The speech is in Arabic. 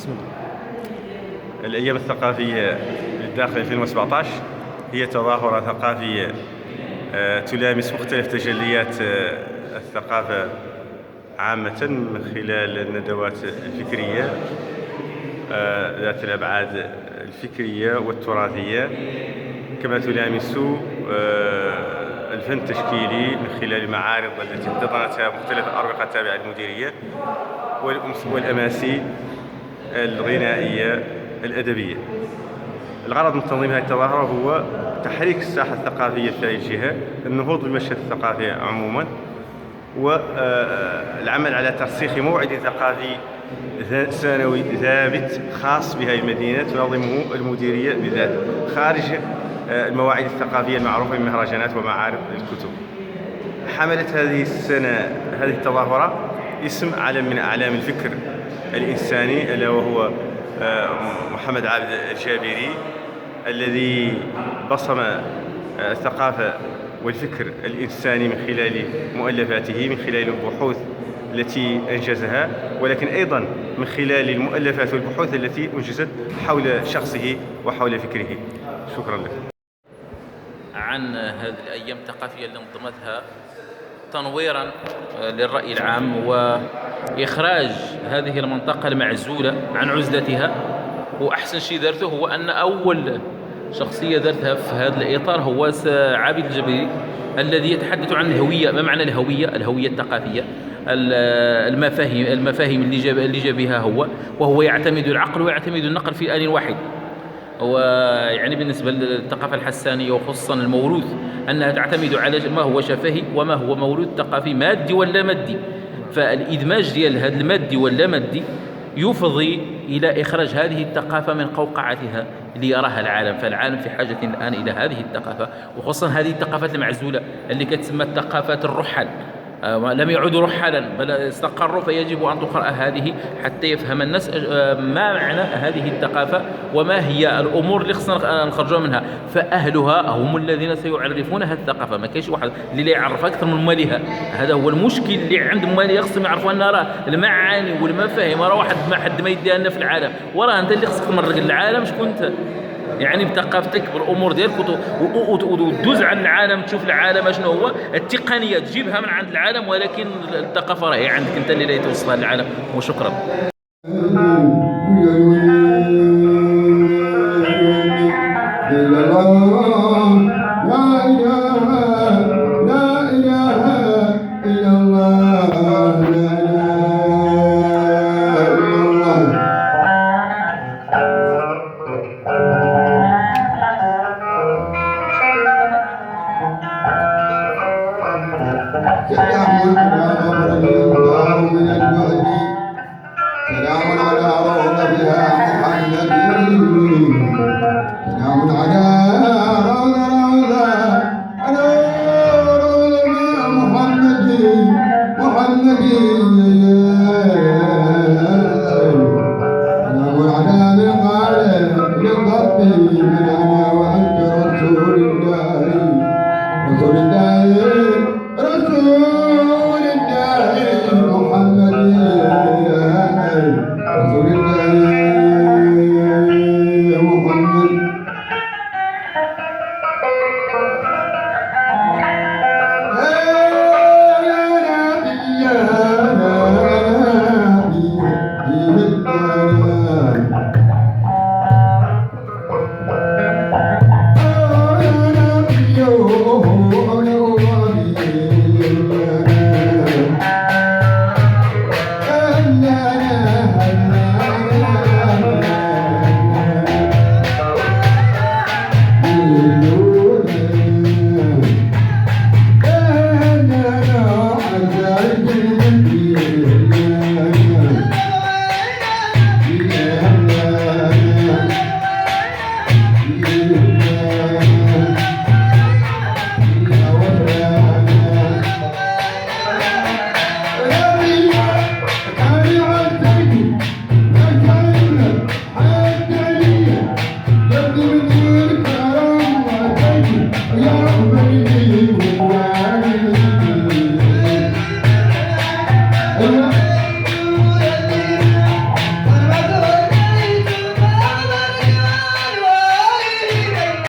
بسم الله. الأيام الثقافية للداخل 2017 هي تظاهرة ثقافية تلامس مختلف تجليات الثقافة عامة من خلال الندوات الفكرية ذات الأبعاد الفكرية والتراثية، كما تلامس الفن التشكيلي من خلال المعارض التي احتضنتها مختلف الأروقة التابعة للمديرية والأماسي الغنائية الأدبية. الغرض من تنظيم هذه التظاهرة هو تحريك الساحة الثقافية في هذه الجهة، النهوض بالمشهد الثقافي عموما، والعمل على ترسيخ موعد ثقافي سنوي ثابت خاص بهذه المدينة تنظمه المديرية بالذات خارج المواعيد الثقافية المعروفة من مهرجانات ومعارض الكتب. حملت هذه السنة هذه التظاهرة اسم علم من أعلام الفكر الإنساني، ألا وهو محمد عابد الجابري، الذي بصم الثقافة والفكر الإنساني من خلال مؤلفاته، من خلال البحوث التي أنجزها، ولكن أيضا من خلال المؤلفات والبحوث التي أنجزت حول شخصه وحول فكره. شكرا لك. عن هذه الأيام الثقافية اللي نظمتها تنويرا للرأي العام وإخراج هذه المنطقة المعزولة عن عزلتها. وأحسن شيء درته هو أن أول شخصية درتها في هذا الإطار هو عابد الجبري، الذي يتحدث عن الهوية. ما معنى الهوية؟ الهوية الثقافية، المفاهيم اللي جاب بها هو، وهو يعتمد العقل ويعتمد النقل في آن واحد. ويعني بالنسبة للثقافة الحسانية وخصوصا الموروث أنها تعتمد على ما هو شفهي وما هو موروث ثقافي مادي ولا مادي. فالإدماج ديال هذا المادي ولا مادي يفضي إلى إخراج هذه الثقافة من قوقعتها ليراها العالم. فالعالم في حاجة الآن إلى هذه الثقافة، وخصوصا هذه الثقافات المعزولة اللي كتسمى الثقافات الرحل. لم يعودوا رحلا بل استقروا، فيجب أن تقرأ هذه حتى يفهم الناس ما معنى هذه الثقافة وما هي الأمور اللي خصنا نخرجوا منها. فأهلها هم الذين سيعرفونها الثقافة، ما كاينش واحد اللي لا يعرفها أكثر من مالها. هذا هو المشكل اللي عند مالها، خصهم يعرفوا أن راه المعاني والمفاهيم راه واحد ما حد ما يديها لنا في العالم، وراه أنت اللي خصك تمرق العالم. شكون أنت؟ يعني بثقافتك بالامور ديالك وتدوز على العالم، تشوف العالم شنو هو. التقنيه تجيبها من عند العالم، ولكن الثقافه راهي عندك انت اللي توصلها للعالم. وشكرا. سلام